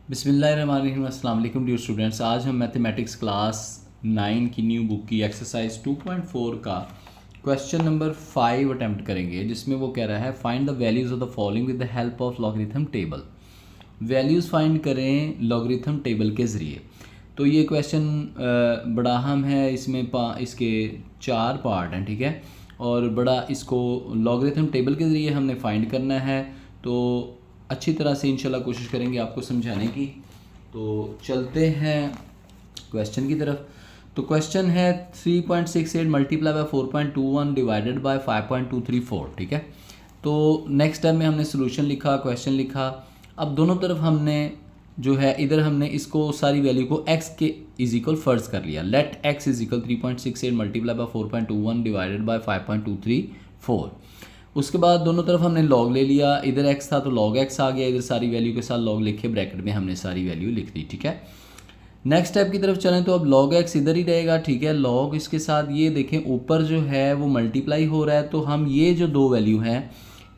बिस्मिल्लाहिर्रहमानिर्रहीम। अस्सलाम वालेकुम डियर स्टूडेंट्स। आज हम मैथमेटिक्स क्लास 9 की न्यू बुक की एक्सरसाइज 2.4 का क्वेश्चन नंबर 5 अटैम्प्ट करेंगे, जिसमें वो कह रहा है find the values of the following with the help of logarithm table. Values find करें लॉगरिथम टेबल के ज़रिए। तो ये क्वेश्चन बड़ा अहम है। इसमें इसके 4 पार्ट हैं, ठीक है, और बड़ा इसको लॉगरिथम टेबल के ज़रिए हमने फाइंड करना है। तो अच्छी तरह से इंशाल्लाह कोशिश करेंगे आपको समझाने की। तो चलते हैं क्वेश्चन की तरफ। तो क्वेश्चन है 3.68 मल्टीप्लाई बाय 4.21 डिवाइडेड बाय 5.234, ठीक है। तो नेक्स्ट स्टेप में हमने सोल्यूशन लिखा, क्वेश्चन लिखा। अब दोनों तरफ हमने जो है इधर हमने इसको सारी वैल्यू को x के इज इक्वल फर्ज कर लिया। Let x is equal 3.68 multiply by 4.21 divided by 5.234। उसके बाद दोनों तरफ हमने लॉग ले लिया। इधर x था तो लॉग x आ गया, इधर सारी वैल्यू के साथ लॉग लिखे, ब्रैकेट में हमने सारी वैल्यू लिख दी, ठीक है। नेक्स्ट स्टेप की तरफ चलें तो अब log x इधर ही रहेगा, ठीक है। log इसके साथ ये देखें ऊपर जो है वो मल्टीप्लाई हो रहा है, तो हम ये जो दो वैल्यू हैं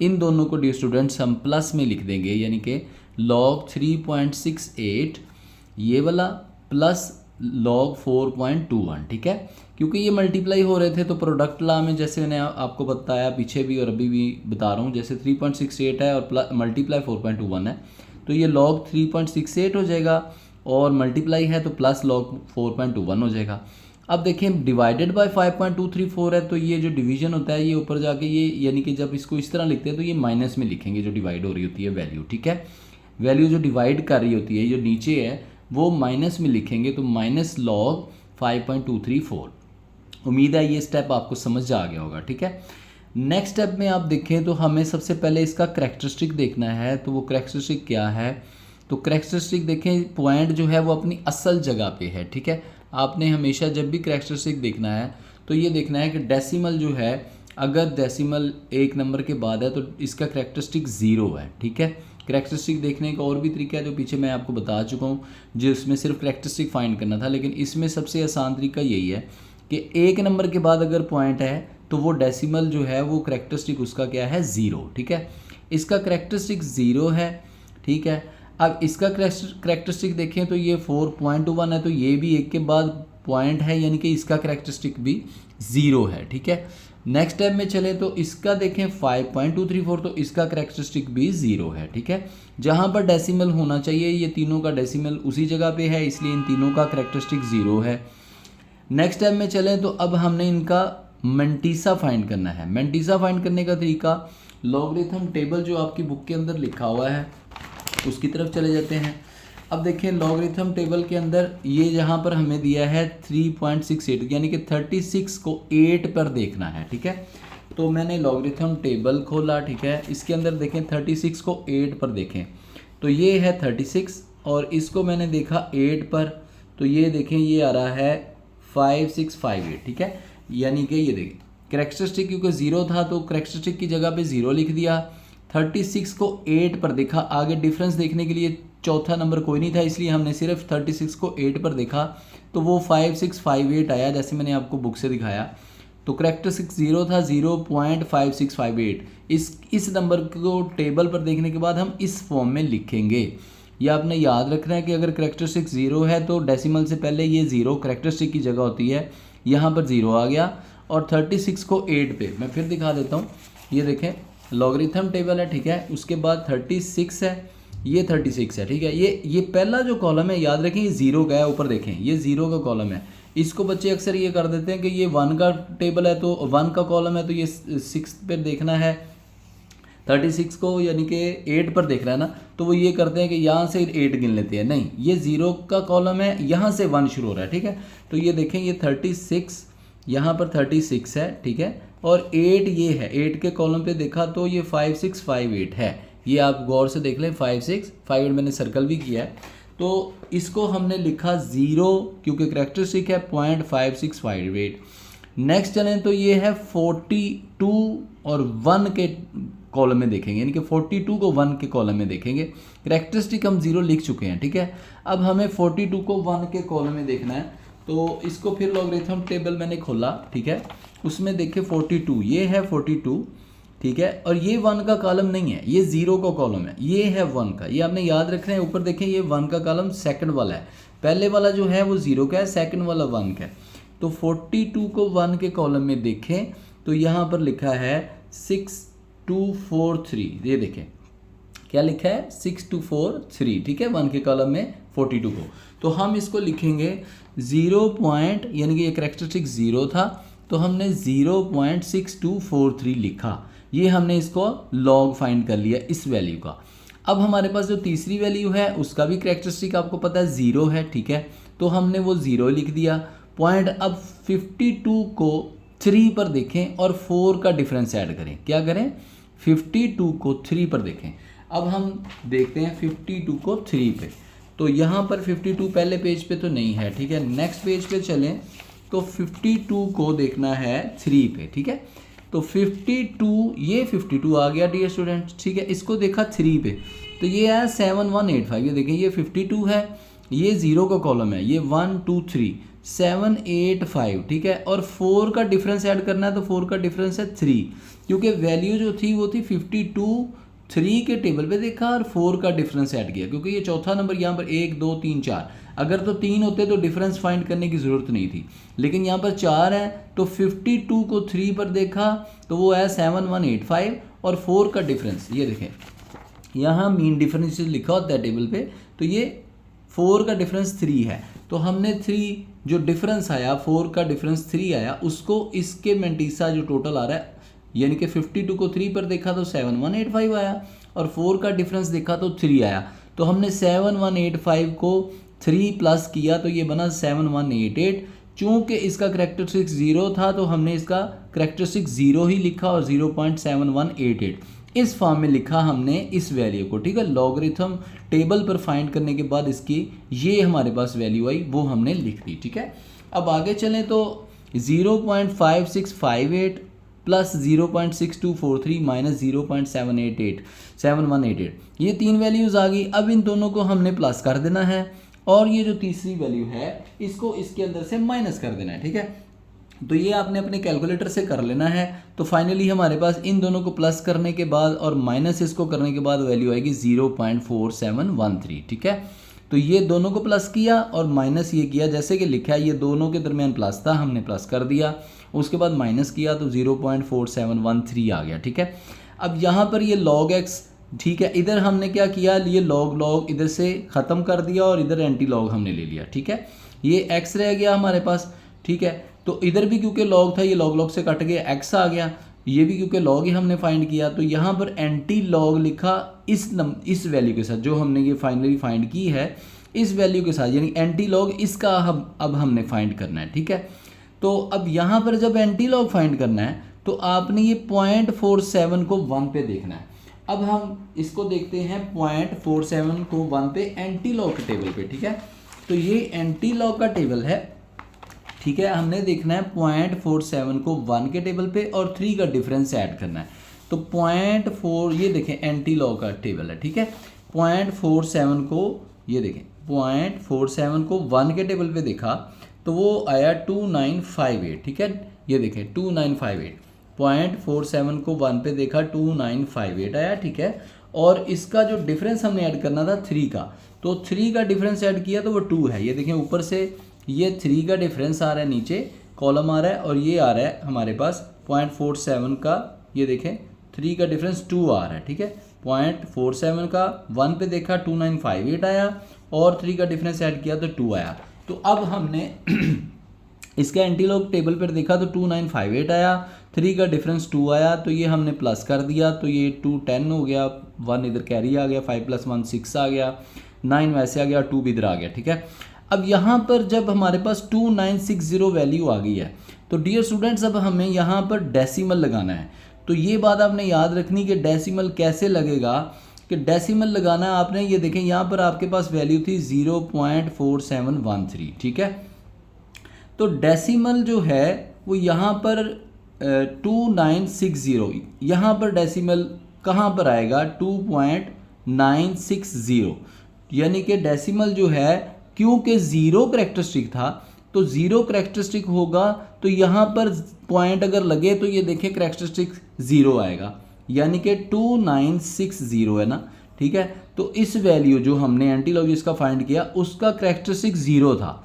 इन दोनों को डियर स्टूडेंट्स हम प्लस में लिख देंगे, यानी कि log 3.68 ये वाला प्लस log 4.21, ठीक है। क्योंकि ये मल्टीप्लाई हो रहे थे तो प्रोडक्ट लॉ में जैसे मैंने आपको बताया पीछे भी और अभी भी बता रहा हूँ, जैसे 3.68 है और मल्टीप्लाई 4.21 है तो ये log 3.68 हो जाएगा, और मल्टीप्लाई है तो प्लस log 4.21 हो जाएगा। अब देखें डिवाइडेड बाय 5.234 है, तो ये जो डिवीजन होता है ये ऊपर जाके ये, यानी कि जब इसको इस तरह लिखते हैं तो ये माइनस में लिखेंगे जो डिवाइड हो रही होती है वैल्यू, ठीक है। वैल्यू जो डिवाइड कर रही होती है जो नीचे है वो माइनस में लिखेंगे, तो माइनस log 5.234। उम्मीद है ये स्टेप आपको समझ आ गया होगा, ठीक है। नेक्स्ट स्टेप में आप देखें तो हमें सबसे पहले इसका करैक्टरिस्टिक देखना है। तो वो करैक्टरिस्टिक क्या है? तो करैक्टरिस्टिक देखें, पॉइंट जो है वो अपनी असल जगह पे है, ठीक है। आपने हमेशा जब भी करैक्टरिस्टिक देखना है तो ये देखना है कि डेसिमल जो है, अगर डेसिमल एक नंबर के बाद है तो इसका करैक्टरिस्टिक 0 है, ठीक है। करैक्टरिस्टिक देखने का और भी तरीका है जो पीछे मैं आपको बता चुका हूँ, जिसमें सिर्फ करैक्टरिस्टिक फाइंड करना था, लेकिन इसमें सबसे आसान तरीका यही है कि एक नंबर के बाद अगर पॉइंट है तो वो डेसिमल जो है वो करैक्टरिस्टिक उसका क्या है? 0, ठीक है। इसका करैक्टरिस्टिक 0 है, ठीक है। अब इसका करैक्टरिस्टिक देखें तो ये 4.1 है, तो ये भी एक के बाद पॉइंट है, यानी कि इसका करैक्टरिस्टिक भी 0 है, ठीक है। नेक्स्ट स्टेप में चले तो इसका देखें 5.234, तो इसका करैक्टरिस्टिक भी 0 है, ठीक है। जहाँ पर डेसिमल होना चाहिए ये तीनों का डेसिमल उसी जगह पे है, इसलिए इन तीनों का करैक्टरिस्टिक 0 है। नेक्स्ट स्टेप में चलें तो अब हमने इनका मेंटीसा फाइंड करना है। मेंटीसा फाइंड करने का तरीका, लॉगरिथम टेबल जो आपकी बुक के अंदर लिखा हुआ है उसकी तरफ चले जाते हैं। अब देखें लॉगरिथम टेबल के अंदर ये जहाँ पर हमें दिया है 3.68, यानी कि 36 को 8 पर देखना है, ठीक है। तो मैंने लॉगरिथम टेबल खोला, ठीक है। इसके अंदर देखें 36 को 8 पर देखें, तो ये है 36 और इसको मैंने देखा 8 पर, तो ये देखें ये आ रहा है 5658, ठीक है। यानी कि ये देखें करैक्टरिस्टिक क्योंकि 0 था तो करैक्टरिस्टिक की जगह पे 0 लिख दिया। 36 को 8 पर देखा, आगे डिफरेंस देखने के लिए चौथा नंबर कोई नहीं था, इसलिए हमने सिर्फ 36 को 8 पर देखा, तो वो 5658 आया, जैसे मैंने आपको बुक से दिखाया। तो करैक्टरिस्टिक 0 था, 0.5658। इस नंबर को टेबल पर देखने के बाद हम इस फॉर्म में लिखेंगे। यह आपने याद रखना है कि अगर करैक्टरिस्टिक 0 है तो डेसिमल से पहले ये 0 करैक्टरिस्टिक की जगह होती है, यहाँ पर 0 आ गया। और 36 को 8 पे मैं फिर दिखा देता हूँ, ये देखें लॉगरिथम टेबल है, ठीक है। उसके बाद 36 है, ये 36 है, ठीक है। ये पहला जो कॉलम है याद रखें ये 0 का है, ऊपर देखें ये 0 का कॉलम है। इसको बच्चे अक्सर ये कर देते हैं कि ये 1 का टेबल है तो 1 का कॉलम है तो ये 6 पर देखना है, 36 को यानी कि 8 पर देख रहा है ना, तो वो ये करते हैं कि यहाँ से 8 गिन लेते हैं। नहीं, ये 0 का कॉलम है, यहाँ से 1 शुरू हो रहा है, ठीक है। तो ये देखें ये 36, यहाँ पर 36 है, ठीक है, और 8 ये है, 8 के कॉलम पे देखा तो ये 5658 है। ये आप गौर से देख लें, 5658 मैंने सर्कल भी किया है। तो इसको हमने लिखा 0 क्योंकि करैक्टरिस्टिक है 0.5658। नेक्स्ट चलें तो ये है 42 और 1 के कॉलम में देखेंगे, यानी कि 42 को 1 के कॉलम में देखेंगे। करैक्टरिस्टिक हम 0 लिख चुके हैं, ठीक है। अब हमें 42 को 1 के कॉलम में देखना है, तो इसको फिर लॉगरिथम टेबल मैंने खोला, ठीक है। उसमें देखे 42, ये है 42, ठीक है। और ये 1 का कॉलम नहीं है, ये 0 का कॉलम है, ये है 1 का। ये आपने याद रखना है। ऊपर देखें ये 1 का कॉलम सेकंड वाला है, पहले वाला जो है वो 0 का है, सेकंड वाला 1 का है। तो 42 को 1 के कॉलम में देखें तो यहाँ पर लिखा है 6243, ये देखें क्या लिखा है 6243, ठीक है, 1 के कॉलम में 42 को। तो हम इसको लिखेंगे 0 पॉइंट, यानी कि ये कैरेक्टरिस्टिक 0 था तो हमने 0.6243 लिखा। ये हमने इसको लॉग फाइंड कर लिया इस वैल्यू का। अब हमारे पास जो तीसरी वैल्यू है उसका भी कैरेक्टरिस्टिक आपको पता है 0 है, ठीक है, तो हमने वो 0 लिख दिया पॉइंट। अब 52 को 3 पर देखें और 4 का डिफरेंस ऐड करें। क्या करें, 52 को 3 पर देखें। अब हम देखते हैं 52 को 3 पे, तो यहाँ पर 52 पहले पेज पे तो नहीं है, ठीक है। नेक्स्ट पेज पे चलें तो 52 को देखना है 3 पे, ठीक है। तो 52, ये 52 आ गया डियर स्टूडेंट्स, ठीक है। इसको देखा 3 पे तो ये है 7185, ये देखें ये 52 है, ये 0 का कॉलम है, ये 1 2 3 785, ठीक है। और 4 का डिफरेंस ऐड करना है तो 4 का डिफरेंस है 3, क्योंकि वैल्यू जो थी वो थी 52, 3 के टेबल पे देखा और 4 का डिफरेंस ऐड किया, क्योंकि ये चौथा नंबर यहाँ पर 1 2 3 4, अगर तो 3 होते तो डिफरेंस फाइंड करने की ज़रूरत नहीं थी, लेकिन यहाँ पर 4 है तो 52 को 3 पर देखा तो वो है 7185 और 4 का डिफरेंस ये देखें यहाँ मीन डिफरेंस लिखा होता है टेबल पे, तो ये 4 का डिफरेंस 3 है। तो हमने 3 जो डिफरेंस आया, 4 का डिफरेंस 3 आया, उसको इसके मेंटीसा जो टोटल आ रहा है, यानी कि 52 को 3 पर देखा तो 7185 आया और 4 का डिफरेंस देखा तो 3 आया। तो हमने 7185 को 3 प्लस किया तो ये बना 7188। चूँकि इसका करेक्टरिस्टिक 0 था तो हमने इसका करेक्टरिस्टिक 0 ही लिखा और 0.7188 इस फॉर्म में लिखा हमने इस वैल्यू को, ठीक है। लॉगरिथम टेबल पर फाइंड करने के बाद इसकी ये हमारे पास वैल्यू आई, वो हमने लिख दी, ठीक है। अब आगे चलें तो 0.5658 प्लस 0.6243 माइनस 0.7188 ये 3 वैल्यूज़ आ गई। अब इन दोनों को हमने प्लस कर देना है और ये जो तीसरी वैल्यू है इसको इसके अंदर से माइनस कर देना है, ठीक है। तो ये आपने अपने कैलकुलेटर से कर लेना है। तो फाइनली हमारे पास इन दोनों को प्लस करने के बाद और माइनस इसको करने के बाद वैल्यू आएगी 0.4713, ठीक है। तो ये दोनों को प्लस किया और माइनस ये किया, जैसे कि लिखा है ये दोनों के दरमियान प्लस था, हमने प्लस कर दिया, उसके बाद माइनस किया तो 0.4713 आ गया, ठीक है। अब यहाँ पर ये log x, ठीक है, इधर हमने क्या किया, ये log इधर से ख़त्म कर दिया और इधर एंटी लॉग हमने ले लिया, ठीक है। ये x रह गया हमारे पास, ठीक है। तो इधर भी क्योंकि log था ये log से कट गया, x आ गया, ये भी क्योंकि log ही हमने फाइंड किया, तो यहाँ पर एंटी लॉग लिखा इस वैल्यू के साथ जो हमने ये फाइनली फाइंड की है, इस वैल्यू के साथ, यानी एंटी लॉग इसका अब हमने फाइंड करना है, ठीक है। तो अब यहाँ पर जब एंटी लॉग फाइंड करना है तो आपने ये 0.47 को 1 पे देखना है। अब हम इसको देखते हैं 0.47 को 1 पे एंटी लॉग के टेबल पे, ठीक है। तो ये एंटी लॉग का टेबल है, ठीक है। हमने देखना है 0.47 को 1 के टेबल पे और 3 का डिफरेंस ऐड करना है। तो 0.4 ये देखें एंटी लॉग का टेबल है, ठीक है। 0.47 को ये देखें 0.47 को 1 के टेबल पे देखा तो वो आया 2958, ठीक है। ये देखें 2958, 0.47 को 1 पे देखा 2958 आया, ठीक है। और इसका जो डिफरेंस हमने ऐड करना था 3 का, तो 3 का डिफरेंस ऐड किया तो वो 2 है। ये देखें ऊपर से ये 3 का डिफरेंस आ रहा है, नीचे कॉलम आ रहा है और ये आ रहा है हमारे पास 0.47 का, ये देखें 3 का डिफरेंस 2 आ रहा है, ठीक है। 0.47 का 1 पे देखा 2958 आया और 3 का डिफरेंस ऐड किया तो 2 आया। तो अब हमने इसका एंटीलॉग टेबल पर देखा तो 2958 आया, 3 का डिफरेंस 2 आया, तो ये हमने प्लस कर दिया तो ये 2 10 हो गया, 1 इधर कैरी आ गया, 5 + 1 6 आ गया, 9 वैसे आ गया, 2 भी इधर आ गया, ठीक है। अब यहाँ पर जब हमारे पास 2960 वैल्यू आ गई है तो डियर स्टूडेंट्स अब हमें यहाँ पर डेसिमल लगाना है। तो ये बात आपने याद रखनी कि डेसिमल कैसे लगेगा, कि डेसिमल लगाना है आपने, ये देखें यहाँ पर आपके पास वैल्यू थी 0.4713, ठीक है। तो डेसिमल जो है वो यहाँ पर 2960, यहाँ पर डेसिमल कहाँ पर आएगा 2.960, यानी कि डेसिमल जो है क्योंकि 0 करेक्टरिस्टिक था तो 0 करेक्टरिस्टिक होगा, तो यहाँ पर पॉइंट अगर लगे तो ये देखें करेक्टरिस्टिक 0 आएगा, यानी कि 2960 है ना, ठीक है। तो इस वैल्यू जो हमने एंटी लॉग इसका फाइंड किया उसका करैक्टरिस्टिक 0 था,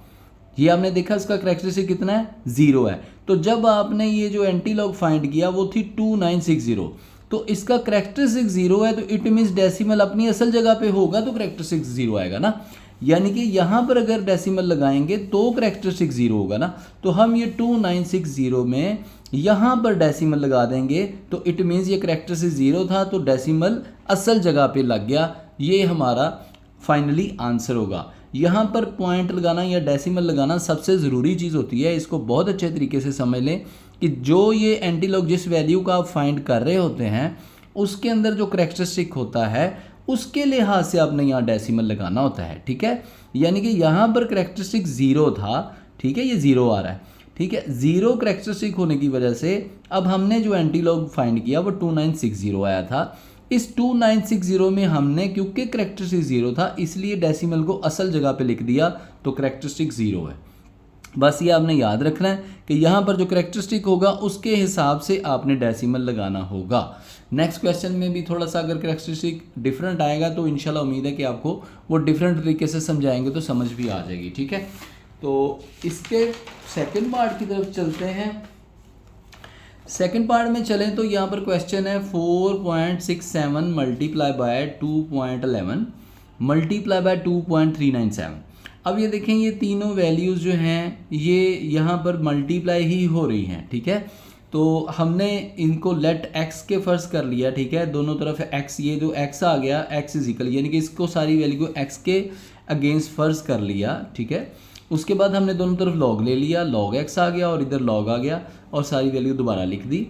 ये आपने देखा इसका करैक्टरिस्टिक कितना है, 0 है। तो जब आपने ये जो एंटी लॉग फाइंड किया वो थी 2960, तो इसका करैक्टरिस्टिक 0 है, तो इट मीन्स डेसिमल अपनी असल जगह पे होगा तो करैक्टरिस्टिक 0 आएगा ना। यानी कि यहाँ पर अगर डेसिमल लगाएंगे तो करैक्टरिस्टिक 0 होगा ना, तो हम ये 2960 में यहाँ पर डेसिमल लगा देंगे तो इट मीन्स ये करैक्टरिस्टिक 0 था, तो डेसिमल असल जगह पे लग गया, ये हमारा फाइनली आंसर होगा। यहाँ पर पॉइंट लगाना या डेसिमल लगाना सबसे ज़रूरी चीज़ होती है, इसको बहुत अच्छे तरीके से समझ लें कि जो ये एंटी लॉग जिस वैल्यू का आप फाइंड कर रहे होते हैं उसके अंदर जो करैक्टरिस्टिक होता है उसके लिहाज से आपने यहाँ डेसिमल लगाना होता है, ठीक है। यानी कि यहाँ पर करैक्टरिस्टिक 0 था, ठीक है, ये 0 आ रहा है, ठीक है। 0 करैक्टरिस्टिक होने की वजह से अब हमने जो एंटी लॉग फाइंड किया वो 2960 आया था। इस 2960 में हमने क्योंकि करैक्टरिस्टिक 0 था इसलिए डेसिमल को असल जगह पे लिख दिया, तो करैक्टरिस्टिक 0 है। बस ये आपने याद रखना है कि यहाँ पर जो करैक्टरिस्टिक होगा उसके हिसाब से आपने डेसिमल लगाना होगा। नेक्स्ट क्वेश्चन में भी थोड़ा सा अगर करैक्टरिस्टिक डिफरेंट आएगा तो इंशाल्लाह उम्मीद है कि आपको वो डिफरेंट तरीके से समझाएंगे तो समझ भी आ जाएगी, ठीक है। तो इसके सेकंड पार्ट की तरफ चलते हैं। सेकंड पार्ट में चलें तो यहाँ पर क्वेश्चन है 4.67 मल्टीप्लाई बाय 2.11 मल्टीप्लाई बाय 2.397। अब ये देखें ये तीनों वैल्यूज़ जो हैं ये यहाँ पर मल्टीप्लाई ही हो रही हैं, ठीक है। तो हमने इनको लेट एक्स के फर्ज कर लिया, ठीक है, दोनों तरफ एक्स, ये जो एक्स आ गया एक्स इजिकल यानी कि इसको सारी वैल्यू को एक्स के अगेंस्ट फर्ज कर लिया, ठीक है। उसके बाद हमने दोनों तरफ लॉग ले लिया, लॉग एक्स आ गया और इधर लॉग आ गया और सारी वैल्यू दोबारा लिख दी।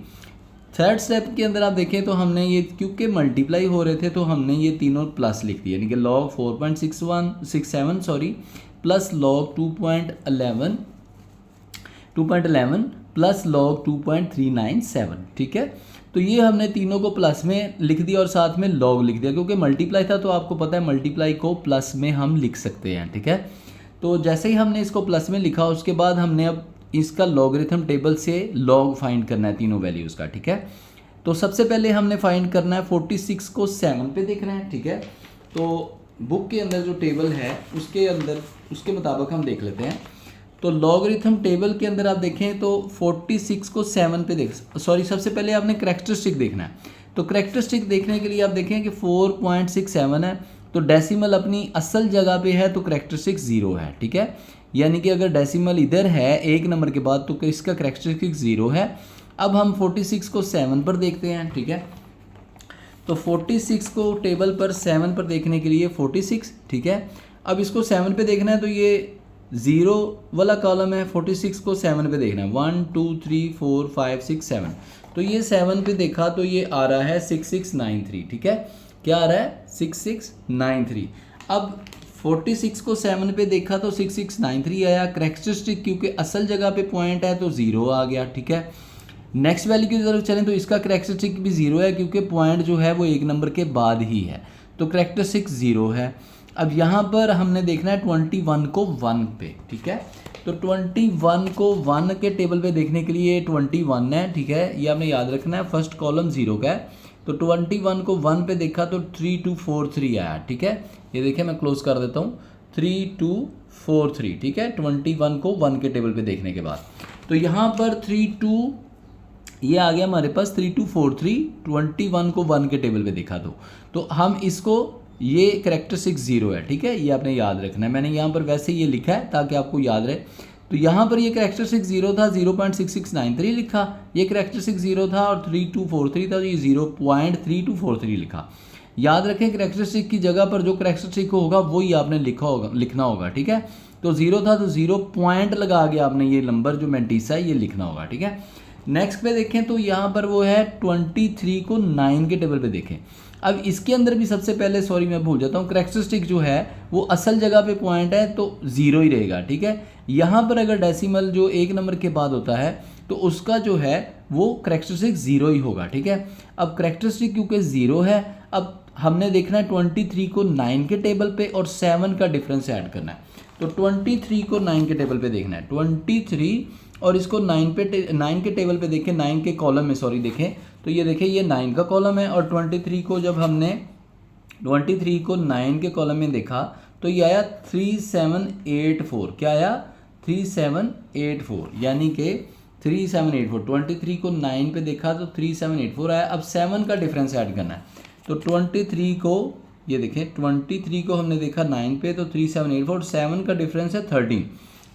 थर्ड स्टेप के अंदर आप देखें तो हमने ये क्योंकि मल्टीप्लाई हो रहे थे तो हमने ये तीनों प्लस लिख दिए, यानी कि log 4.67 plus log 2.11 plus log 2.397, ठीक है। तो ये हमने तीनों को प्लस में लिख दिया और साथ में लॉग लिख दिया, क्योंकि मल्टीप्लाई था तो आपको पता है मल्टीप्लाई को प्लस में हम लिख सकते हैं, ठीक है। तो जैसे ही हमने इसको प्लस में लिखा उसके बाद हमने अब इसका लॉगरिथम टेबल से लॉग फाइंड करना है तीनों वैल्यूज़ का, ठीक है। तो सबसे पहले हमने फाइंड करना है 46 को 7 पे देखना है, ठीक है। तो बुक के अंदर जो टेबल है उसके अंदर उसके मुताबिक हम देख लेते हैं। तो लॉगरिथम टेबल के अंदर आप देखें तो 46 को 7 पे सबसे पहले आपने करैक्टरिस्टिक देखना है। तो करैक्टरिस्टिक देखने के लिए आप देखें कि 4.67 है, तो डेसिमल अपनी असल जगह पे है तो करैक्टरिस्टिक 0 है, ठीक है। यानी कि अगर डेसिमल इधर है एक नंबर के बाद तो इसका करैक्टरिस्टिक 0 है। अब हम 46 को 7 पर देखते हैं, ठीक है। तो 46 को टेबल पर 7 पर देखने के लिए 46, ठीक है। अब इसको 7 पे देखना है तो ये 0 वाला कॉलम है, 46 को 7 पे देखना है, 1 2 3 4 5 6 7। तो ये 7 पे देखा तो ये आ रहा है 6693, ठीक है। क्या आ रहा है 6693। अब 46 को 7 पे देखा तो 6693 आया, करैक्टरिस्टिक क्योंकि असल जगह पे पॉइंट है तो 0 आ गया, ठीक है। नेक्स्ट वैल्यू की तरफ चलें तो इसका करैक्टरिस्टिक भी 0 है क्योंकि पॉइंट जो है वो एक नंबर के बाद ही है, तो करैक्टरिस्टिक 0 है। अब यहाँ पर हमने देखना है 21 को 1 पे, ठीक है। तो 21 को 1 के टेबल पे देखने के लिए 21 है, ठीक है, ये आपने याद रखना है। फर्स्ट कॉलम 0 का है, तो 21 को 1 पे देखा तो 3243 आया, ठीक है। ये देखिए मैं क्लोज कर देता हूँ, 3243, ठीक है, 21 को 1 के टेबल पे देखने के बाद। तो यहाँ पर 32 ये आ गया हमारे पास 3243, 21 को 1 के टेबल पे देखा तो हम इसको ये करैक्टरिस्टिक 0 है, ठीक है, ये आपने याद रखना है। मैंने यहाँ पर वैसे ये लिखा है ताकि आपको याद रहे। तो यहाँ पर ये करैक्टरिस्टिक 0 था, 0.6693 लिखा, ये करैक्टरिस्टिक 0 था और 3243 था तो ये 0.3243 लिखा। याद रखें करैक्टरिस्टिक की जगह पर जो करैक्टरिस्टिक होगा वही आपने लिखना होगा, ठीक है। तो 0 था तो 0 पॉइंट लगा के आपने ये नंबर जो मैंटीसा है ये लिखना होगा, ठीक है। नेक्स्ट पे देखें तो यहाँ पर वो है 23 को 9 के टेबल पे देखें। अब इसके अंदर भी सबसे पहले मैं भूल जाता हूँ, करैक्टरिस्टिक जो है वो असल जगह पे पॉइंट है तो 0 ही रहेगा, ठीक है। यहाँ पर अगर डेसिमल जो एक नंबर के बाद होता है तो उसका जो है वो करैक्टरिस्टिक 0 ही होगा, ठीक है। अब करैक्टरिस्टिक क्योंकि 0 है, अब हमने देखना है 23 को 9 के टेबल पे और 7 का डिफरेंस ऐड करना है। तो 23 को 9 के टेबल पे देखना है, 23 और इसको 9 के टेबल पे देखें, 9 के कॉलम में देखें तो ये देखिए ये 9 का कॉलम है, और 23 को जब हमने 23 को 9 के कॉलम में देखा तो ये आया 3784। क्या आया? 3784, यानी कि 3784। 23 को 9 पे देखा तो 3784 आया। अब 7 का डिफरेंस ऐड करना है, तो 23 को ये देखें 23 को हमने देखा 9 पे तो 3784, 7 का डिफरेंस है 13।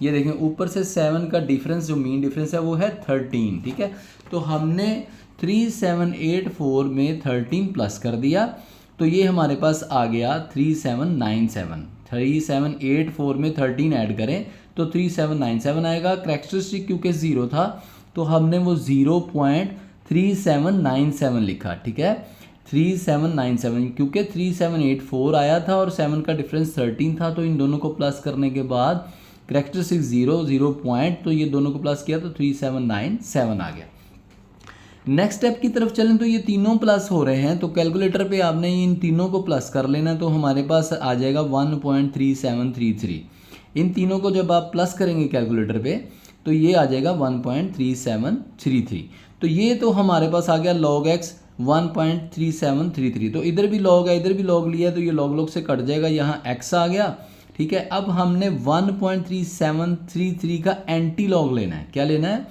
ये देखें ऊपर से 7 का डिफरेंस जो मीन डिफरेंस है वो है 13, ठीक है। तो हमने 3784 में 13 प्लस कर दिया, तो ये हमारे पास आ गया 3797। 3784 में 13 ऐड करें तो 3797 आएगा। कैरेक्टरिस्टिक क्योंकि 0 था तो हमने वो 0.3797 लिखा, ठीक है। 3797 क्योंकि 3784 आया था और 7 का डिफरेंस 13 था, तो इन दोनों को प्लस करने के बाद कैरेक्टरिस्टिक 0 पॉइंट, तो ये दोनों को प्लस किया तो 3797 आ गया। नेक्स्ट स्टेप की तरफ चलें तो ये तीनों प्लस हो रहे हैं, तो कैलकुलेटर पे आपने इन तीनों को प्लस कर लेना, तो हमारे पास आ जाएगा 1.3733। इन तीनों को जब आप प्लस करेंगे कैलकुलेटर पे तो ये आ जाएगा 1.3733। तो ये तो हमारे पास आ गया log x 1.3733। तो इधर भी log है, इधर भी log लिया, तो ये log से कट जाएगा, यहाँ x आ गया, ठीक है। अब हमने 1.3733 का एंटी लॉग लेना है। क्या लेना है?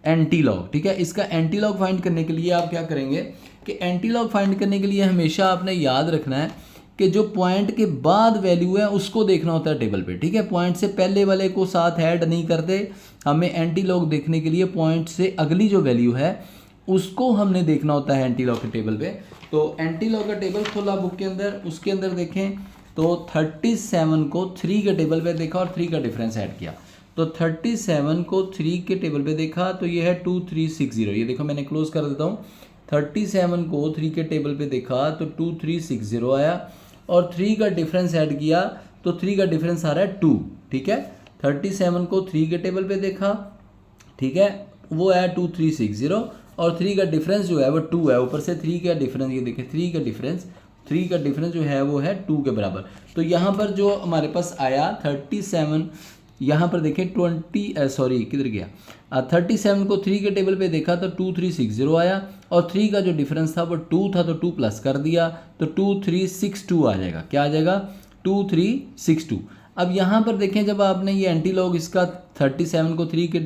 एंटी लॉग, ठीक है। इसका एंटी लॉग फाइंड करने के लिए आप क्या करेंगे कि एंटी लॉग फाइंड करने के लिए हमेशा आपने याद रखना है कि जो पॉइंट के बाद वैल्यू है उसको देखना होता है टेबल पे, ठीक है। पॉइंट से पहले वाले को साथ ऐड नहीं करते, हमें एंटी लॉग देखने के लिए पॉइंट से अगली जो वैल्यू है उसको हमने देखना होता है एंटी लॉग के टेबल पे। तो एंटी लॉग का टेबल खोला बुक के अंदर, उसके अंदर देखें तो 37 को 3 के टेबल पे देखा और 3 का डिफरेंस ऐड किया। तो 37 को 3 के टेबल पे देखा तो ये है 2360। ये देखो मैंने क्लोज कर देता हूँ। 37 को 3 के टेबल पे देखा तो 2360 आया, और 3 का डिफरेंस ऐड किया तो 3 का डिफरेंस आ रहा है 2, ठीक है। 37 को 3 के टेबल पे देखा, ठीक है, वो है 2360, और 3 का डिफरेंस जो है वो 2 है। ऊपर से 3 का डिफरेंस, ये देखिए 3 का डिफरेंस जो है वो है 2 के बराबर। तो यहाँ पर जो हमारे पास आया 37, यहाँ पर देखें 37 को 3 के टेबल पे देखा तो 2360 आया, और 3 का जो डिफरेंस था वो 2 था, तो 2 प्लस कर दिया तो 2362 आ जाएगा। क्या आ जाएगा? 2362। अब यहाँ पर देखें जब आपने ये एंटी लॉग इसका 37 को 3 के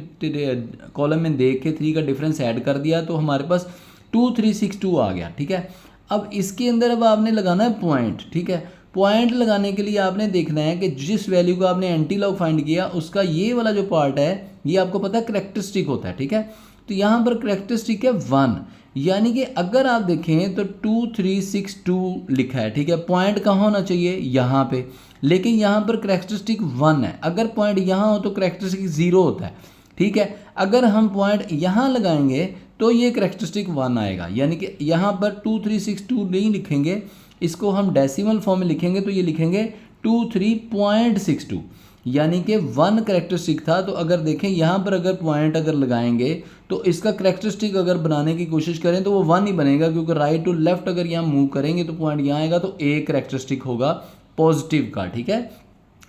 कॉलम में देख के 3 का डिफरेंस ऐड कर दिया तो हमारे पास 2362 आ गया, ठीक है। अब इसके अंदर अब आपने लगाना है पॉइंट, ठीक है। पॉइंट लगाने के लिए आपने देखना है कि जिस वैल्यू को आपने एंटी लॉग फाइंड किया उसका ये वाला जो पार्ट है ये आपको पता है कैरेक्टरिस्टिक होता है, ठीक है। तो यहाँ पर कैरेक्टरिस्टिक है 1, यानी कि अगर आप देखें तो 2362 लिखा है, ठीक है। पॉइंट कहाँ होना चाहिए? यहाँ पे, लेकिन यहाँ पर कैरेक्टरिस्टिक 1 है। अगर पॉइंट यहाँ हो तो कैरेक्टरिस्टिक 0 होता है, ठीक है। अगर हम पॉइंट यहाँ लगाएंगे तो ये कैरेक्टरिस्टिक 1 आएगा, यानी कि यहाँ पर 2362 नहीं लिखेंगे, इसको हम डेसिमल फॉर्म में लिखेंगे तो ये लिखेंगे 23.62, यानी कि 1 कैरेक्टरिस्टिक था। तो अगर देखें यहाँ पर अगर पॉइंट अगर लगाएंगे तो इसका कैरेक्टरिस्टिक अगर बनाने की कोशिश करें तो वो 1 ही बनेगा, क्योंकि राइट टू लेफ्ट अगर यहाँ मूव करेंगे तो पॉइंट यहाँ आएगा, तो एक कैरेक्टरिस्टिक होगा पॉजिटिव का, ठीक है।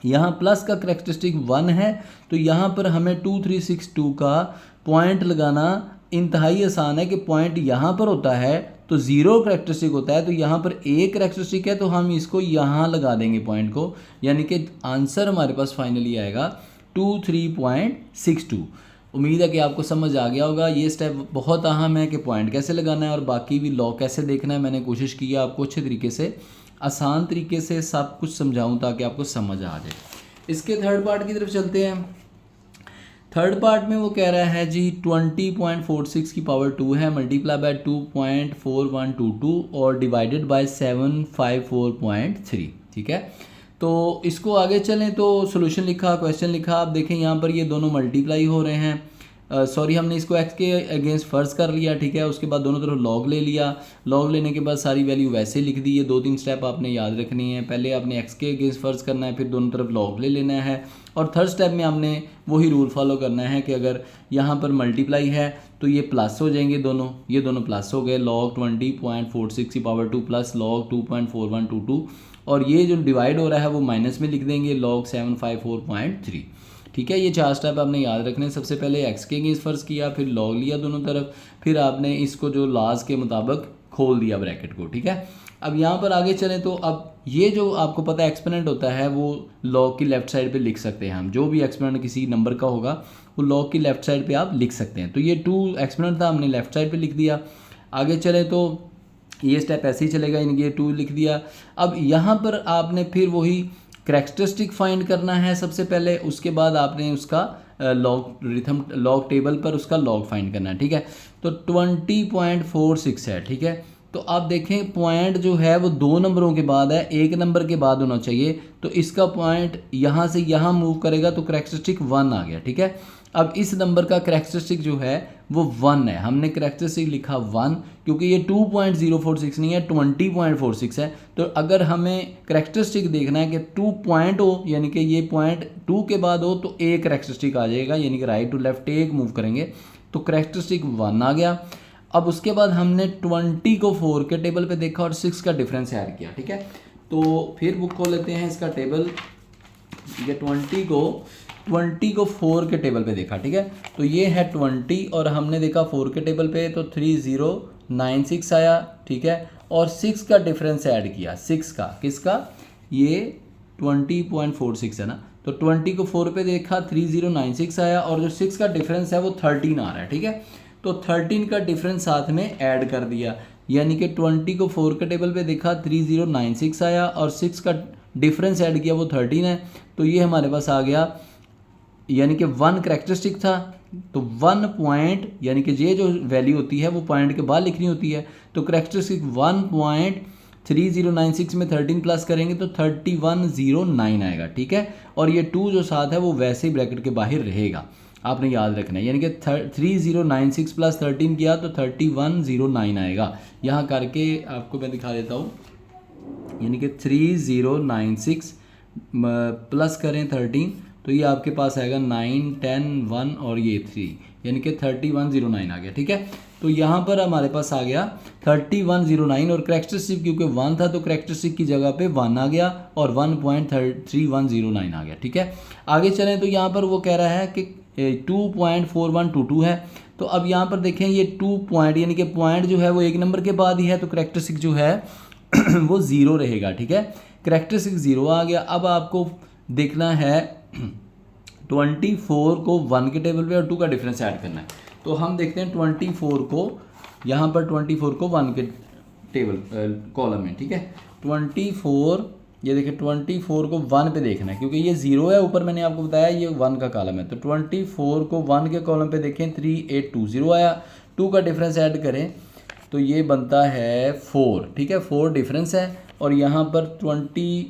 यहाँ प्लस का कैरेक्टरिस्टिक 1 है, तो यहाँ पर हमें 2362 का पॉइंट लगाना इंतहाई आसान है कि पॉइंट यहाँ पर होता है तो 0 कैरेक्टरिस्टिक होता है, तो यहाँ पर एक कैरेक्टरिस्टिक है तो हम इसको यहाँ लगा देंगे पॉइंट को, यानी कि आंसर हमारे पास फाइनली आएगा 23.62। उम्मीद है कि आपको समझ आ गया होगा। ये स्टेप बहुत अहम है कि पॉइंट कैसे लगाना है और बाकी भी लॉ कैसे देखना है। मैंने कोशिश की है आपको अच्छे तरीके से, आसान तरीके से सब कुछ समझाऊं ताकि आपको समझ आ जाए। इसके थर्ड पार्ट की तरफ चलते हैं। थर्ड पार्ट में वो कह रहा है जी 20.46 की पावर 2 है, मल्टीप्लाई बाय 2.4122 और डिवाइडेड बाय 754.3, ठीक है। तो इसको आगे चलें तो सॉल्यूशन लिखा, क्वेश्चन लिखा, आप देखें यहाँ पर ये दोनों मल्टीप्लाई हो रहे हैं। सॉरी हमने इसको x के अगेंस्ट फर्ज कर लिया, ठीक है। उसके बाद दोनों तरफ log ले लिया, log लेने के बाद सारी वैल्यू वैसे लिख दी। ये 2-3 स्टेप आपने याद रखनी है। पहले आपने x के अगेंस्ट फर्ज करना है, फिर दोनों तरफ log ले लेना है, और थर्ड स्टेप में आपने वही रूल फॉलो करना है कि अगर यहाँ पर मल्टीप्लाई है तो ये प्लस हो जाएंगे दोनों, ये दोनों प्लस हो गए, log 20.46 की पावर 2 प्लस log 2.4122, और ये जो डिवाइड हो रहा है वो माइनस में लिख देंगे log 754.3, ठीक है। ये 4 स्टेप आपने याद रखने। सबसे पहले एक्स के अगेंस्ट फ़र्ज़ किया, फिर लॉग लिया दोनों तरफ, फिर आपने इसको जो लाज के मुताबिक खोल दिया ब्रैकेट को, ठीक है। अब यहाँ पर आगे चलें तो अब ये जो आपको पता है एक्सपोनेंट होता है वो लॉग की लेफ़्ट साइड पे लिख सकते हैं हम। जो भी एक्सपोनेंट किसी नंबर का होगा वो लॉग की लेफ़्ट साइड पे आप लिख सकते हैं। तो ये 2 एक्सपोनेंट था, हमने लेफ़्ट साइड पे लिख दिया। आगे चले तो ये स्टेप ऐसे ही चलेगा, ये 2 लिख दिया। अब यहाँ पर आपने फिर वही करैक्टरिस्टिक फाइंड करना है सबसे पहले, उसके बाद आपने उसका लॉग टेबल पर उसका लॉग फाइंड करना है, ठीक है। तो 20.46 है, ठीक है। तो आप देखें पॉइंट जो है वो 2 नंबरों के बाद है, 1 नंबर के बाद होना चाहिए। तो इसका पॉइंट यहाँ से यहाँ मूव करेगा तो करैक्टरिस्टिक 1 आ गया, ठीक है। अब इस नंबर का करैक्टरिस्टिक जो है वो 1 है, हमने करैक्टरिस्टिक लिखा 1 क्योंकि ये 2.046 नहीं है, 20.46 है। तो अगर हमें करैक्टरिस्टिक देखना है कि 2 पॉइंट हो, यानी कि ये पॉइंट 2 के बाद हो तो एक करैक्टरिस्टिक आ जाएगा, यानी कि राइट टू लेफ्ट एक मूव करेंगे तो करैक्टरिस्टिक 1 आ गया। अब उसके बाद हमने 20 को 4 के टेबल पे देखा और 6 का डिफरेंस ऐड किया, ठीक है। तो फिर बुक खोल लेते हैं इसका टेबल, ये 20 को 4 के टेबल पे देखा, ठीक है। तो ये है 20 और हमने देखा 4 के टेबल पे तो 3096 आया, ठीक है। और 6 का डिफरेंस ऐड किया, 6 का किसका, ये 20.46 है ना। तो 20 को 4 पे देखा 3096 आया और जो 6 का डिफरेंस है वो 13 आ रहा है, ठीक है। तो 13 का डिफरेंस साथ में ऐड कर दिया, यानी कि 20 को 4 के टेबल पे देखा 3096 आया और 6 का डिफरेंस ऐड किया वो 13 है। तो ये हमारे पास आ गया, यानी कि 1 करैक्टरिस्टिक था तो 1 पॉइंट, यानी कि ये जो वैल्यू होती है वो पॉइंट के बाद लिखनी होती है। तो करैक्टरिस्टिक 1.3096 में 13 प्लस करेंगे तो 3109 आएगा, ठीक है। और ये 2 जो साथ है वो वैसे ही ब्रैकेट के बाहर रहेगा, आपने याद रखना है। यानी कि 3096 प्लस 13 किया तो 3109 आएगा। यहाँ करके आपको मैं दिखा देता हूँ, यानी कि 3096 प्लस करें 13 तो ये आपके पास आएगा 9 10 1 और ये 3, यानी कि 3109 आ गया, ठीक है। तो यहाँ पर हमारे पास आ गया 3109 और करैक्टरिस्टिक क्योंकि 1 था तो करैक्टरिस्टिक की जगह पे 1 आ गया और 1.3109 आ गया, ठीक है। आगे चलें तो यहाँ पर वो कह रहा है कि 2.4122 है। तो अब यहाँ पर देखें ये 2 पॉइंट, यानी कि पॉइंट जो है वो 1 नंबर के बाद ही है तो करैक्टरिस्टिक जो है वो 0 रहेगा, ठीक है। करैक्टरिस्टिक 0 आ गया। अब आपको देखना है 24 को 1 के टेबल पे और 2 का डिफरेंस ऐड करना है। तो हम देखते हैं 24 को, यहाँ पर 24 को 1 के टेबल कॉलम में, ठीक है। 24, ये देखिए 24 को 1 पे देखना है क्योंकि ये 0 है ऊपर, मैंने आपको बताया ये 1 का कॉलम है। तो 24 को 1 के कॉलम पे देखें 3820 आया, 2 का डिफरेंस ऐड करें तो ये बनता है 4, ठीक है। 4 डिफरेंस है और यहाँ पर 24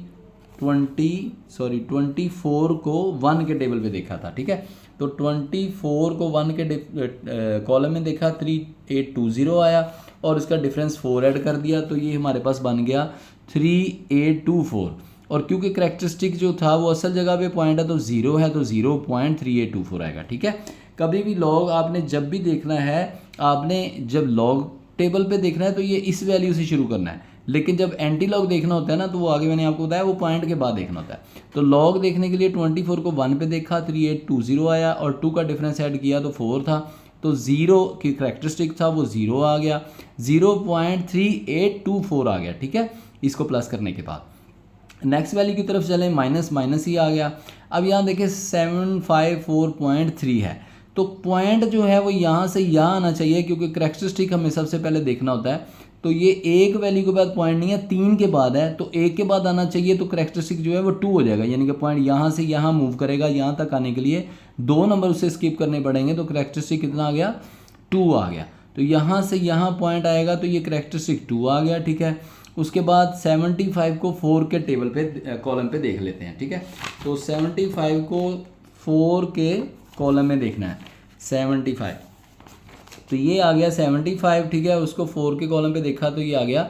को 1 के टेबल पे देखा था, ठीक है। तो 24 को 1 के कॉलम में देखा 3820 आया और इसका डिफरेंस 4 ऐड कर दिया तो ये हमारे पास बन गया 3824। और क्योंकि करैक्टरिस्टिक जो था वो असल जगह पे पॉइंट है तो 0 है तो 0.3824 आएगा, ठीक है। कभी भी लॉग आपने जब भी देखना है, आपने जब लॉग टेबल पे देखना है तो ये इस वैल्यू से शुरू करना है, लेकिन जब एंटी लॉग देखना होता है ना तो वो आगे मैंने आपको बताया वो पॉइंट के बाद देखना होता है। तो लॉग देखने के लिए 24 को 1 पे देखा 3820 आया और 2 का डिफरेंस ऐड किया तो 4 था, तो 0 की करैक्टरिस्टिक था वो 0 आ गया, 0.3824 आ गया, ठीक है। इसको प्लस करने के बाद नेक्स्ट वैल्यू की तरफ चलें, माइनस ही आ गया। अब यहाँ देखें 754.3 है तो पॉइंट जो है वो यहाँ से यहाँ आना चाहिए क्योंकि करैक्टरिस्टिक हमें सबसे पहले देखना होता है। तो ये एक वैल्यू के बाद पॉइंट नहीं है, 3 के बाद है तो 1 के बाद आना चाहिए तो करैक्टरिस्टिक जो है वो 2 हो जाएगा, यानी कि पॉइंट यहाँ से यहाँ मूव करेगा। यहाँ तक आने के लिए 2 नंबर उससे स्किप करने पड़ेंगे तो करैक्टरिस्टिक कितना आ गया, 2 आ गया। तो यहाँ से यहाँ पॉइंट आएगा तो ये करैक्टरिस्टिक 2 आ गया, ठीक है। उसके बाद 75 को 4 के टेबल पे कॉलम पे देख लेते हैं, ठीक है। तो 75 को 4 के कॉलम में देखना है 75, तो ये आ गया 75, ठीक है। उसको 4 के कॉलम पे देखा तो ये आ गया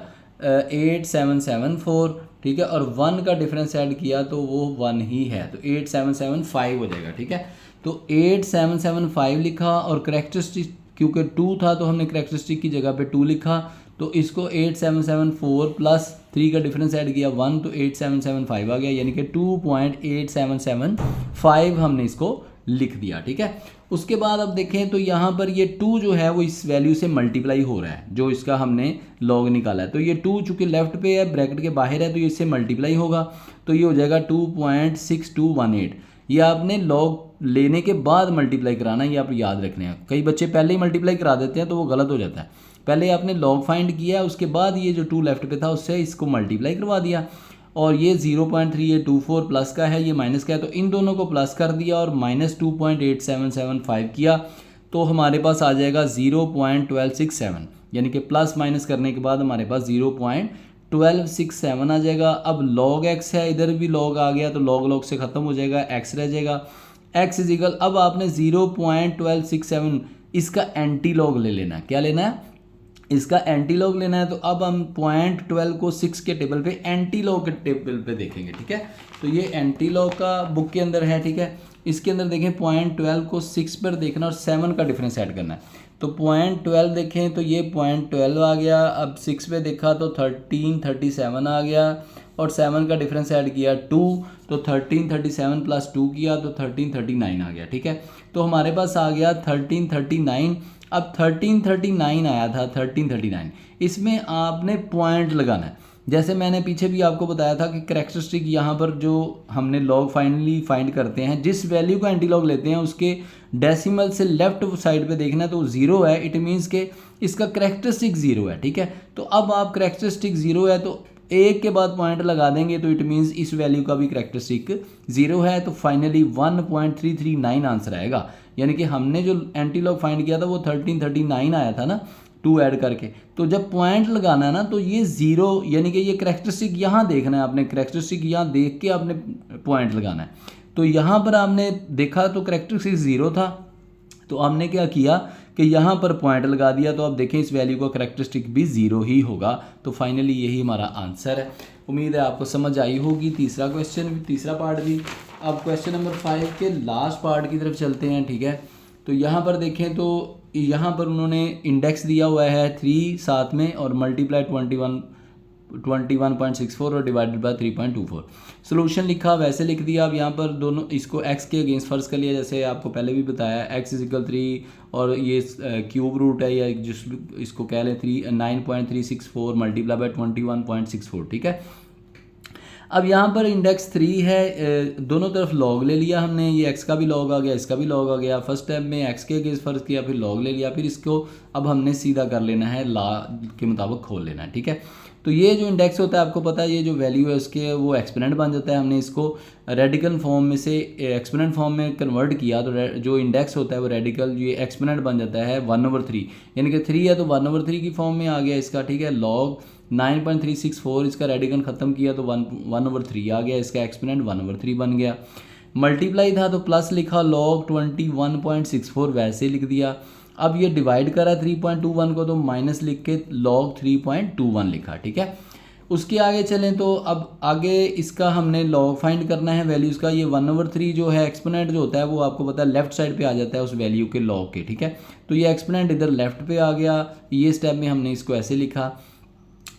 8774, ठीक है। और 1 का डिफरेंस ऐड किया तो वो 1 ही है तो 8775 हो जाएगा, ठीक है। तो 8775 लिखा और करैक्टरिस्टिक क्योंकि 2 था तो हमने करैक्टरिस्टिक की जगह पे 2 लिखा तो इसको 8774 प्लस 3 का डिफरेंस ऐड किया 1 तो 8775 आ गया, यानी कि 2.8775 हमने इसको लिख दिया। ठीक है, उसके बाद अब देखें तो यहाँ पर ये 2 जो है वो इस वैल्यू से मल्टीप्लाई हो रहा है, जो इसका हमने लॉग निकाला है। तो ये 2 चूँकि लेफ्ट पे है, ब्रैकेट के बाहर है, तो ये इससे मल्टीप्लाई होगा, तो ये हो जाएगा 2.6218। ये आपने लॉग लेने के बाद मल्टीप्लाई कराना है, ये आप याद रखने हैं। कई बच्चे पहले ही मल्टीप्लाई करा देते हैं तो वो गलत हो जाता है। पहले आपने लॉग फाइंड किया, उसके बाद ये जो 2 लेफ्ट पे था उससे इसको मल्टीप्लाई करवा दिया, और ये 0.3824 प्लस का है, ये माइनस का है, तो इन दोनों को प्लस कर दिया और माइनस 2.8775 किया, तो हमारे पास आ जाएगा 0.1267, यानी कि प्लस माइनस करने के बाद हमारे पास 0.1267 आ जाएगा। अब log x है, इधर भी log आ गया, तो log से ख़त्म हो जाएगा, x रह जाएगा। x इजिकल अब आपने 0.1267 इसका एंटी लॉग ले लेना है। क्या लेना है? इसका एंटी लॉग लेना है। तो अब हम 0.12 को 6 के टेबल पे एंटी लॉग के टेबल पे देखेंगे। ठीक है, तो ये एंटी लॉग का बुक के अंदर है। ठीक है, इसके अंदर देखें 0.12 को 6 पर देखना और 7 का डिफरेंस ऐड करना है। तो 0.12 देखें तो ये 0.12 आ गया, अब 6 पे देखा तो 1337 आ गया, और 7 का डिफरेंस ऐड किया 2, तो 1337 प्लस 2 किया तो 1339 आ गया। ठीक है, तो हमारे पास आ गया 1339। अब 1339 आया था, 1339 इसमें आपने पॉइंट लगाना है। जैसे मैंने पीछे भी आपको बताया था कि कैरेक्टरिस्टिक यहाँ पर जो हमने लॉग फाइनली फाइंड करते हैं, जिस वैल्यू का एंटी लॉग लेते हैं उसके डेसिमल से लेफ्ट साइड पे देखना है, तो 0 है, इट मीन्स के इसका कैरेक्टरिस्टिक 0 है। ठीक है, तो अब आप कैरेक्टरिस्टिक 0 है तो एक के बाद पॉइंट लगा देंगे, तो इट मीन्स इस वैल्यू का भी कैरेक्टरिस्टिक 0 है, तो फाइनली 1.339 आंसर आएगा। यानी कि हमने जो एंटी लॉग फाइंड किया था वो 1339 आया था ना, 2 ऐड करके। तो जब पॉइंट लगाना है ना, तो ये 0 यानी कि ये कैरेक्टरिस्टिक यहाँ देखना है आपने, कैरेक्टरिस्टिक यहाँ देख के आपने पॉइंट लगाना है। तो यहाँ पर आपने देखा तो कैरेक्टरिस्टिक 0 था, तो हमने क्या किया कि यहाँ पर पॉइंट लगा दिया, तो अब देखें इस वैल्यू का कैरेक्टरिस्टिक भी 0 ही होगा। तो फाइनली यही हमारा आंसर है। उम्मीद है आपको समझ आई होगी। तीसरा क्वेश्चन, तीसरा पार्ट भी। अब क्वेश्चन नंबर 5 के लास्ट पार्ट की तरफ चलते हैं। ठीक है, तो यहाँ पर देखें तो यहाँ पर उन्होंने इंडेक्स दिया हुआ है 3 साथ में, और मल्टीप्लाई 21.64 और डिवाइडेड बाय 3.24। सोल्यूशन लिखा वैसे लिख दिया। अब यहाँ पर दोनों इसको x के अगेंस्ट फर्ज कर लिया, जैसे आपको पहले भी बताया, x इजिकल 3 और ये क्यूब रूट है, या जिस इसको कह लें 9.364 मल्टीप्लाई बाय 21.64। ठीक है, अब यहाँ पर इंडेक्स 3 है, दोनों तरफ लॉग ले लिया हमने, ये x का भी लॉग आ गया, इसका भी लॉग आ गया। फर्स्ट स्टेप में x के अगेंस्ट फर्ज किया, फिर लॉग ले लिया, फिर इसको अब हमने सीधा कर लेना है, ला के मुताबिक खोल लेना है। ठीक है, तो ये जो इंडेक्स होता है आपको पता है, ये जो वैल्यू है उसके वो एक्सपोनेंट बन जाता है। हमने इसको रेडिकल फॉर्म में से एक्सपोनेंट फॉर्म में कन्वर्ट किया, तो जो इंडेक्स होता है वो रेडिकल ये एक्सपोनेंट बन जाता है 1/3, यानी कि 3 है तो 1/3 की फॉर्म में आ गया इसका। ठीक है, लॉग 9.364 इसका रेडिकन ख़त्म किया तो 1/3 आ गया, इसका एक्सपोनेंट 1/3 बन गया। मल्टीप्लाई था तो प्लस लिखा, लॉग 21.64 वैसे लिख दिया। अब ये डिवाइड करा 3.21 को, तो माइनस लिख के लॉग 3.21 लिखा। ठीक है, उसके आगे चलें तो अब आगे इसका हमने लॉग फाइंड करना है वैल्यूज़ का। ये 1/3 जो है एक्सपोनेंट जो होता है वो आपको पता है लेफ्ट साइड पे आ जाता है उस वैल्यू के लॉग के। ठीक है, तो ये एक्सपोनेंट इधर लेफ्ट पे आ गया, ये स्टेप में हमने इसको ऐसे लिखा।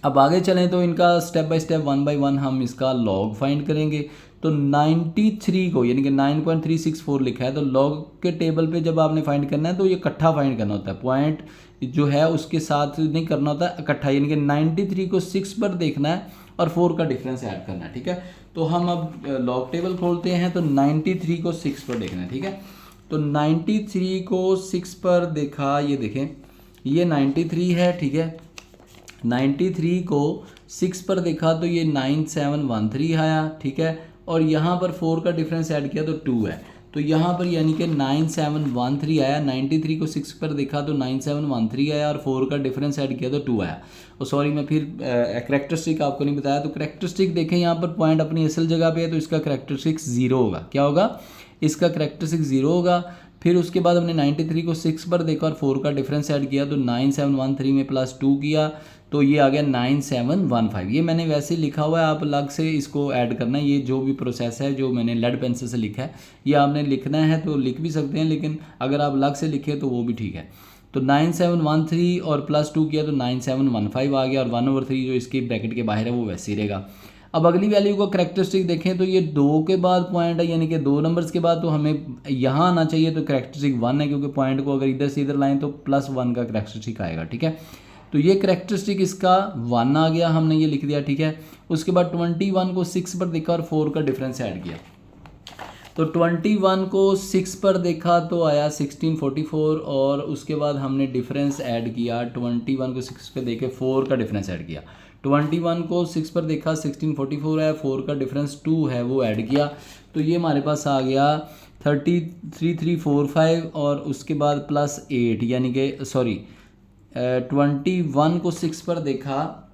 अब आगे चलें तो इनका स्टेप बाय स्टेप 1 बाय 1 हम इसका लॉग फाइंड करेंगे। तो 93 को यानी कि 9.364 लिखा है, तो लॉग के टेबल पे जब आपने फाइंड करना है तो ये इकट्ठा फाइंड करना होता है, पॉइंट जो है उसके साथ नहीं करना होता है, इकट्ठा, यानी कि 93 को 6 पर देखना है और 4 का डिफरेंस ऐड करना है। ठीक है, तो हम अब लॉग टेबल खोलते हैं, तो 93 को 6 पर देखना है। ठीक है, तो 93 को 6 पर देखा, ये देखें ये 93 है। ठीक है, 93 को 6 पर देखा तो ये 9713 आया। ठीक है, और यहाँ पर 4 का डिफरेंस ऐड किया तो 2 है, तो यहाँ पर यानी कि 9713 आया। 93 को 6 पर देखा तो 9713 आया और 4 का डिफरेंस ऐड किया तो 2 आया। और सॉरी मैं फिर करैक्टरिस्टिक आपको नहीं बताया, तो करैक्टरिस्टिक देखें यहाँ पर पॉइंट अपनी असल जगह पे है, तो इसका करैक्टरिस्टिक 0 होगा। क्या होगा? इसका करैक्टरिस्टिक 0 होगा। फिर उसके बाद हमने 93 को 6 पर देखा और 4 का डिफरेंस ऐड किया, तो 9713 में प्लस 2 किया तो ये आ गया 9715। ये मैंने वैसे लिखा हुआ है, आप अलग से इसको ऐड करना है। ये जो भी प्रोसेस है जो मैंने लेड पेंसिल से लिखा है, ये आपने लिखना है तो लिख भी सकते हैं, लेकिन अगर आप अलग से लिखें तो वो भी ठीक है। तो 9713 और प्लस 2 किया तो 9715 आ गया, और 1/3 जो इसके ब्रैकेट के बाहर है वो वैसे ही रहेगा। अब अगली वैल्यू को करेक्टरिस्टिक देखें तो ये 2 के बाद पॉइंट है, यानी कि 2 नंबर्स के बाद, तो हमें यहाँ आना चाहिए, तो करेक्टरिस्टिक 1 है, क्योंकि पॉइंट को अगर इधर से इधर लाएं तो +1 का करेक्टरिस्टिक आएगा। ठीक है, तो ये करेक्टरिस्टिक इसका 1 आ गया, हमने ये लिख दिया। ठीक है, उसके बाद 21 को 6 पर देखा और 4 का डिफरेंस ऐड किया, तो 21 को 6 पर देखा तो आया 1644, और उसके बाद हमने डिफरेंस ऐड किया। 21 को 6 पे देखे 4 का डिफरेंस ऐड किया। 21 को 6 पर देखा 1644 है, 4 का डिफरेंस 2 है वो ऐड किया, तो ये हमारे पास आ गया 3345, और उसके बाद +8, यानी कि सॉरी 21 को 6 पर देखा,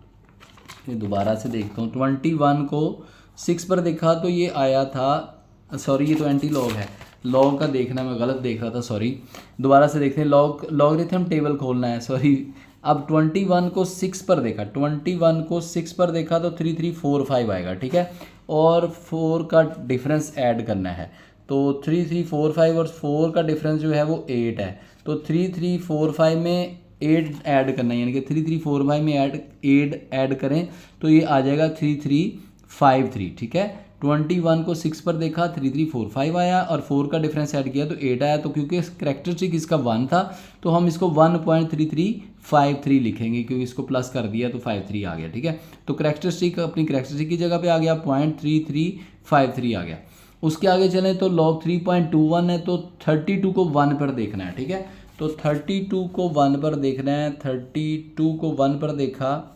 ये दोबारा से देखता हूँ। 21 को 6 पर देखा तो ये आया था, सॉरी ये तो एंटी लॉग है, लॉग का देखना मैं गलत देख रहा था, सॉरी दोबारा से देखते हैं। लॉगरिथम टेबल खोलना है, सॉरी। अब 21 को 6 पर देखा, 21 को 6 पर देखा तो 3345 आएगा। ठीक है, और 4 का डिफरेंस ऐड करना है, तो 3345 और 4 का डिफरेंस जो है वो 8 है, तो 3345 में 8 ऐड करना है, यानी कि 3345 में 8 ऐड करें तो ये आ जाएगा 3353। ठीक है, 21 को 6 पर देखा 3345 आया, और 4 का डिफरेंस ऐड किया तो 8 आया, तो क्योंकि करेक्टरिस्टिक इसका 1 था तो हम इसको 1.3353 लिखेंगे, क्योंकि इसको प्लस कर दिया तो 53 आ गया। ठीक है, तो करेक्टरिस्टिक अपनी करेक्टरिस्टिक की जगह पे आ गया, 0.3353 आ गया। उसके आगे चलें तो log 3.21 है, तो 32 को 1 पर देखना है। ठीक है, तो 32 को 1 पर देखना है, 32 को 1 पर देखा,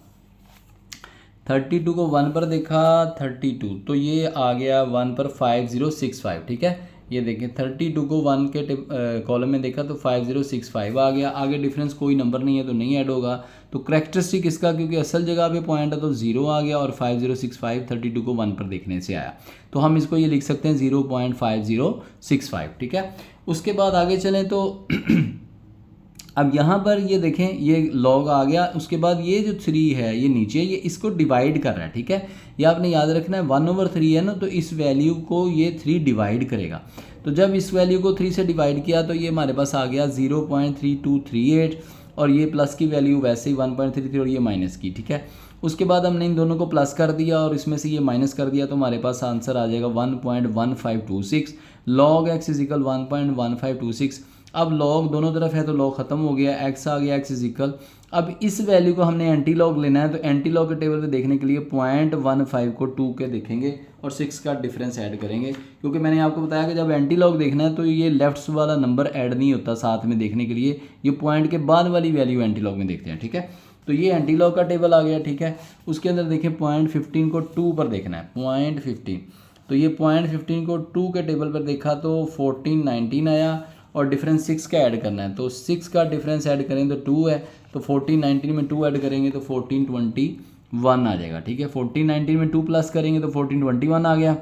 32 को 1 पर देखा 32, तो ये आ गया 1 पर 5065। ठीक है, ये देखें 32 को 1 के कॉलम में देखा तो 5065 आ गया। आगे डिफरेंस कोई नंबर नहीं है तो नहीं ऐड होगा, तो करेक्टरिस्टिक इसका क्योंकि असल जगह पे पॉइंट है तो 0 आ गया, और 5065 32 को 1 पर देखने से आया, तो हम इसको ये लिख सकते हैं 0.5065। ठीक है, उसके बाद आगे चलें तो अब यहाँ पर ये देखें ये लॉग आ गया, उसके बाद ये जो 3 है ये नीचे, ये इसको डिवाइड कर रहा है। ठीक है, ये आपने याद रखना है 1/3 है ना, तो इस वैल्यू को ये 3 डिवाइड करेगा, तो जब इस वैल्यू को 3 से डिवाइड किया तो ये हमारे पास आ गया 0.3238, और ये प्लस की वैल्यू वैसे ही 1.33 और ये माइनस की। ठीक है, उसके बाद हमने इन दोनों को प्लस कर दिया और इसमें से ये माइनस कर दिया, तो हमारे पास आंसर आ जाएगा 1.1526। log x is equal 1.1526। अब लॉग दोनों तरफ है तो लॉग ख़त्म हो गया, x आ गया, x इज इक्वल। अब इस वैल्यू को हमने एंटी लॉग लेना है, तो एंटी लॉग के टेबल पे देखने के लिए 0.15 को 2 के देखेंगे और 6 का डिफरेंस ऐड करेंगे, क्योंकि मैंने आपको बताया कि जब एंटी लॉग देखना है तो ये लेफ्ट वाला नंबर ऐड नहीं होता साथ में देखने के लिए, ये पॉइंट के बाद वाली वैल्यू एंटी लॉग में देखते हैं। ठीक है, तो ये एंटी लॉग का टेबल आ गया। ठीक है, उसके अंदर देखें 0.15 को 2 पर देखना है, 0.15, तो ये 0.15 को 2 के टेबल पर देखा तो 1419 आया, और डिफरेंस 6 का ऐड करना है, तो 6 का डिफरेंस ऐड करें तो 2 है, तो 1419 में 2 ऐड करेंगे तो 1421 आ जाएगा। ठीक है, 1419 में 2 प्लस करेंगे तो 1421 आ गया।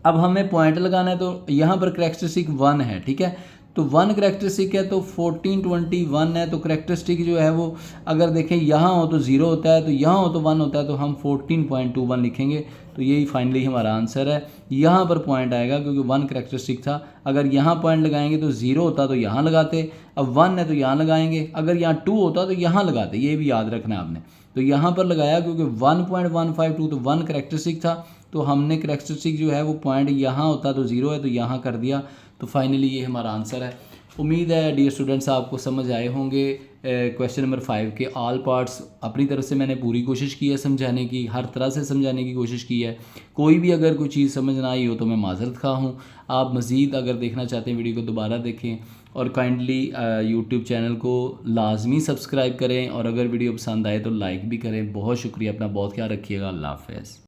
अब हमें पॉइंट लगाना है, तो यहाँ पर करेक्टरिस्टिक 1 है। ठीक है, तो 1 करेक्टरिस्टिक है तो 1421 है, तो करेक्टरिस्टिक जो है वो अगर देखें यहाँ हो तो 0 होता है, तो यहाँ हो तो 1 होता है, तो हम 14.21 लिखेंगे, तो यही फाइनली हमारा आंसर है। यहाँ पर पॉइंट आएगा क्योंकि 1 करेक्टरिस्टिक था, अगर यहाँ पॉइंट लगाएंगे तो 0 होता तो यहाँ लगाते, अब 1 है तो यहाँ लगाएंगे, अगर यहाँ 2 होता तो यहाँ लगाते, ये भी याद रखना है आपने, तो यहाँ पर लगाया क्योंकि 1.152 तो 1 करेक्टरिस्टिक था, तो हमने करेक्टरिस्टिक जो है वो पॉइंट यहाँ होता तो 0 है तो यहाँ कर दिया, तो फाइनली ये हमारा आंसर है। उम्मीद है डियर स्टूडेंट्स आपको समझ आए होंगे क्वेश्चन नंबर 5 के ऑल पार्ट्स। अपनी तरफ से मैंने पूरी कोशिश की है समझाने की, हर तरह से समझाने की कोशिश की है। कोई भी अगर कोई चीज़ समझ ना आई हो तो मैं माज़रत खा हूँ। आप मज़ीद अगर देखना चाहते हैं वीडियो को दोबारा देखें, और काइंडली यूट्यूब चैनल को लाजमी सब्सक्राइब करें, और अगर वीडियो पसंद आए तो लाइक भी करें। बहुत शुक्रिया, अपना बहुत ख्याल रखिएगा। अल्लाह हाफ़िज़।